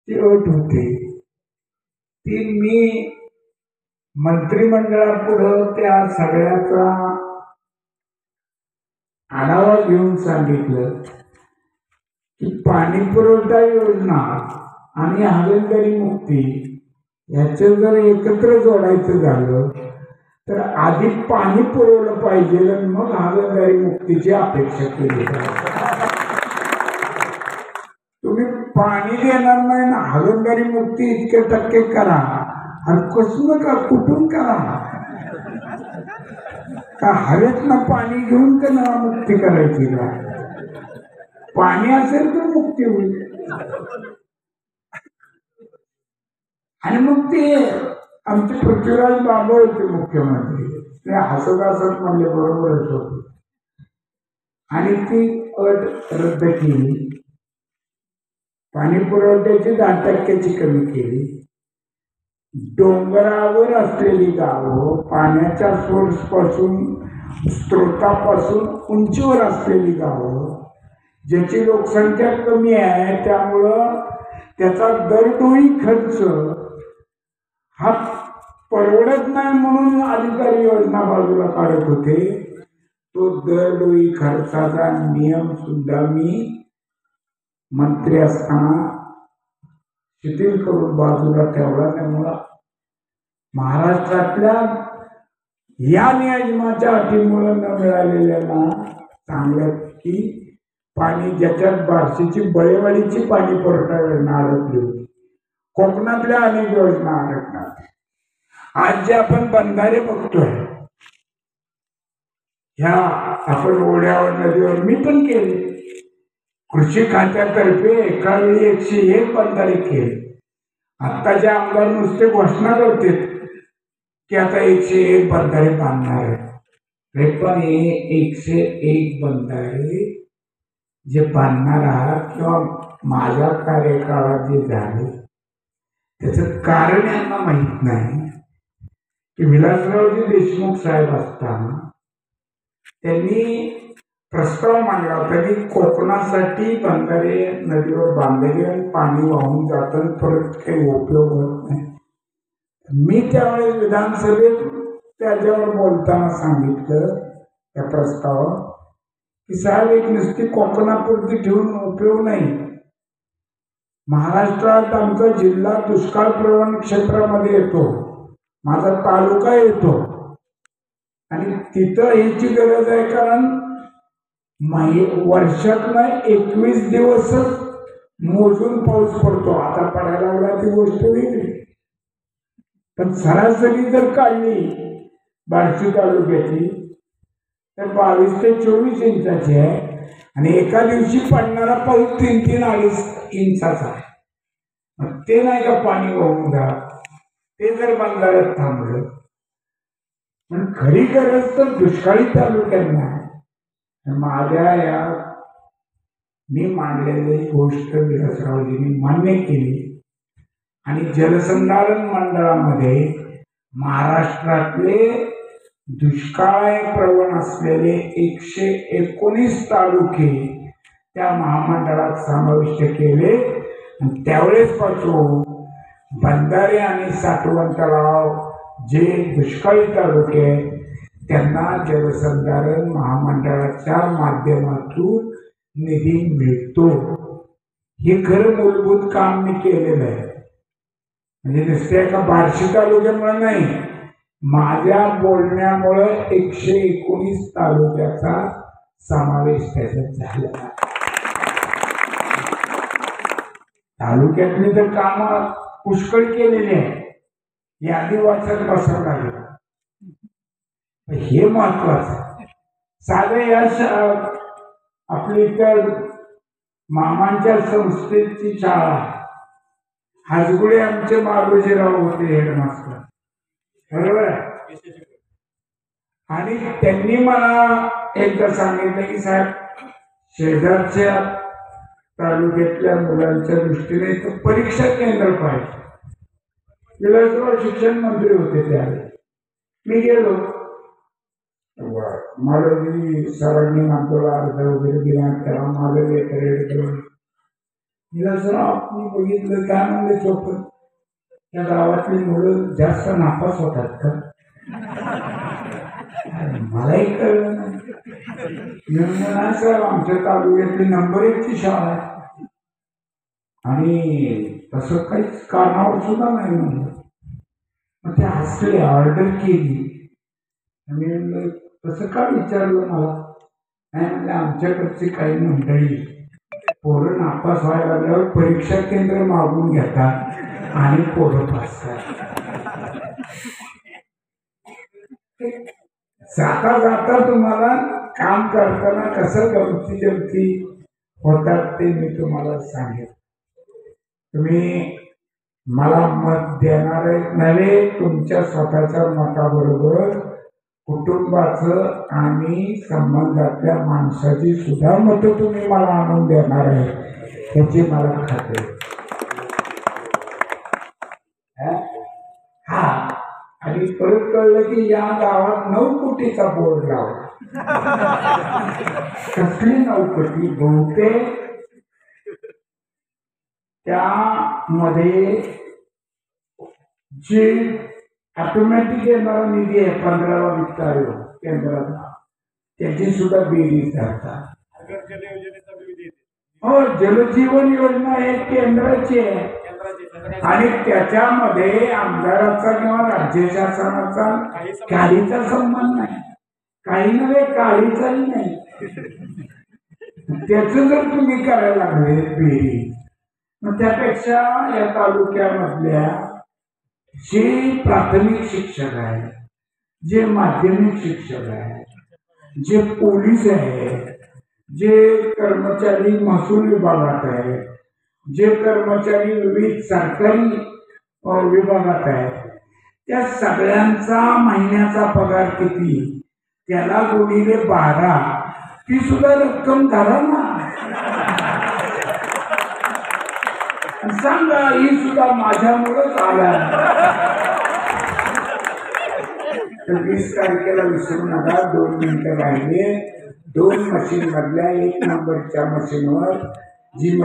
ती अट होती ती मी मंत्रिमंडळापुढं त्या सगळ्याचा आढावा घेऊन सांगितलं की पाणी पुरवठा योजना आणि हागणदारी मुक्ती याचं जर एकत्र जोडायचं झालं तर आधी पाणी पुरवलं पाहिजे आणि मग हागणदारी मुक्तीची अपेक्षा केली पाहिजे. तुम्ही पाणी देणार नाही ना हागणदारी मुक्ती इतके टक्के करा आणि कसं का कुठून करा का हवेत ना पाणी घेऊन का ना मुक्ती करायची का? पाणी असेल तर मुक्ती होईल. आणि मग ते आमचे पृथ्वीराज बाबा होते मुख्यमंत्री, ते हसत हसत म्हणले बरोबरच होते आणि ती अट रद्द केली. पाणी पुरवठ्याची 10% कमी केली. डोंगरावर असलेली गावं पाण्याच्या सोर्स पासून स्त्रोतापासून उंचीवर असलेली गावं ज्याची लोकसंख्या कमी आहे त्यामुळं त्याचा दरडोई खर्च हा परवडत नाही म्हणून अधिकारी योजना बाजूला काढत होते. तो दरडोई खर्चाचा नियम सुद्धा मी मंत्री असताना शिथिल करून बाजूला ठेवला. त्यामुळं महाराष्ट्रातल्या या नियोजनाच्या अटीमुळे न मिळालेल्या चांगल्या की पाणी ज्याच्यात बार्शीची बळेवाडीची पाणी पुरवठा योजना अडकली होती, कोकणातल्या अनेक योजना अडकणार. आज जे आपण बंधारे बघतोय ह्या आपण ओढ्यावर नदीवर मी पण केले. कृषी खात्यातर्फे एका वेळी 101 बंधारे केले. आत्ताचे आमदार नुसते घोषणा करते की आता 101 बंधारे बांधणार आहे. पण हे 101 बंधारे जे बांधणार आहात किंवा माझ्या कार्यकाळात जे झाले त्याचं कारण यांना माहीत नाही की विलासरावजी देशमुख साहेब असताना त्यांनी प्रस्ताव मांडला होता की कोकणासाठी बंधारे नदीवर बांधलेले आणि पाणी वाहून जातं परत काही उपयोग होत नाही. मी त्यावेळेस विधानसभेत त्याच्यावर बोलताना सांगितलं त्या प्रस्तावावर की साहेब एक नुसती कोकणापुरती ठेवून उपयोग नाही. महाराष्ट्रात आमचा जिल्हा दुष्काळ प्रवण क्षेत्रामध्ये येतो, माझा तालुका येतो आणि तिथं ह्याची गरज आहे कारण वर्षातनं 21 दिवसच मोजून पाऊस पडतो. आता पडायला लागला ती गोष्ट वेगळी, पण सरासरी जर काढली बार्शी तालुक्याची तर 22 ते 24 इंचाची आहे आणि एका दिवशी पडणारा पाऊस 3-3-2.5 इंचाचा आहे. मग ते नाही का पाणी वाहून जात, ते जर बंधाऱ्यात थांबलं. पण खरी गरज तर दुष्काळी तालुक्यांना आहे. माझ्या या मी मांडलेली गोष्ट विलासरावजींनी मान्य केली आणि जलसंधारण मंडळामध्ये महाराष्ट्रातले दुष्काळ प्रवण असलेले 119 तालुके त्या महामंडळात समाविष्ट केले आणि त्यावेळेस पासून बंधारे आणि साठवण तलाव जे दुष्काळी तालुके त्यांना जलसंधारण महामंडळाच्या माध्यमातून निधी मिळतो. हे खरं मूलभूत काम मी केलेलं आहे. म्हणजे नुसत्या एका बार्शी तालुक्यामुळे नाही, माझ्या बोलण्यामुळे 119 तालुक्याचा समावेश त्याच्यात झाला. तालुक्यातली तर कामं पुष्कळ केलेली आहे, यादी वाचत बसावं लागेल. हे महत्वाचं. साधं यश आपली तर मामांच्या संस्थेची शाळा हाजगुडे आमचे मालोजीराव होते हेडमास्टर, बरोबर आहे. आणि त्यांनी मला एकदा सांगितलं की साहेब शेजारच्या तालुक्यातल्या मुलांच्या दृष्टीने तर परीक्षा केंद्र पाहिजे. विलासराव शिक्षण मंत्री होते त्यावेळी. मी गेलो, मालोजी सरांनी आमच्याला अर्ज वगैरे दिला, तेव्हा माझं लेटर आपण बघितलं काय म्हणले चोपन त्या गावातली मुलं जास्त नापास होतात का? मलाही कळलं नाही. सर आमच्या तालुक्यातली नंबर 1 ची शाळा आहे आणि तसं काहीच कारणावर सुद्धा नाही म्हणलं. मग ते हसले, ऑर्डर केली. मी तसं का विचारलं मला? नाही म्हणजे आमच्याकडची काही मंडळी पोरं नापास व्हायला लागल्यावर परीक्षा केंद्र मागून घेतात आणि पोरं पास करतात. जाता जाता तुम्हाला काम करताना कसं गमती जमती होतात ते मी तुम्हाला सांगेन. तुम्ही मला मत देणारे नव्हे, तुमच्या स्वतःच्या मताबरोबर कुटुंबाचं आणि संबंधातल्या माणसाची सुद्धा मतं तुम्ही मला आणून देणार आहे याची मला खात्री. हा आणि परत कळलं की या गावात 9 कोटीचा बोर्ड लावला. कसली 9 कोटी? बहुतेक त्यामध्ये जे ऑटोमॅटिक येणारा निधी आहे 15 वित्त आयोग केंद्राचा, त्याची सुद्धा बेरीज करतात. हो, जलजीवन योजना हे केंद्राची आहे आणि त्याच्यामध्ये आमदाराचा किंवा राज्य शासनाचा काहीचा संबंध नाही. काही नव्हे, काहीचाही नाही. त्याच जर तुम्ही करायला लागले बेरीज, मग त्यापेक्षा या तालुक्यामधल्या जे प्राथमिक शिक्षक आहेत, जे माध्यमिक शिक्षक आहेत, जे पोलीस आहेत, जे कर्मचारी महसूल विभागात आहेत, जे कर्मचारी विविध सरकारी विभागात आहेत, त्या सगळ्यांचा महिन्याचा पगार किती, त्याला गुणिले 12 ती सुद्धा रक्कम धरा ना. सांगा ही सुद्धा माझ्यामुळेच आला. तर 20 तारखेला विसरू नका. 2 मिनिटं राहिले. 2 मशीन मधल्या 1 नंबरच्या मशीनवर जी मशीन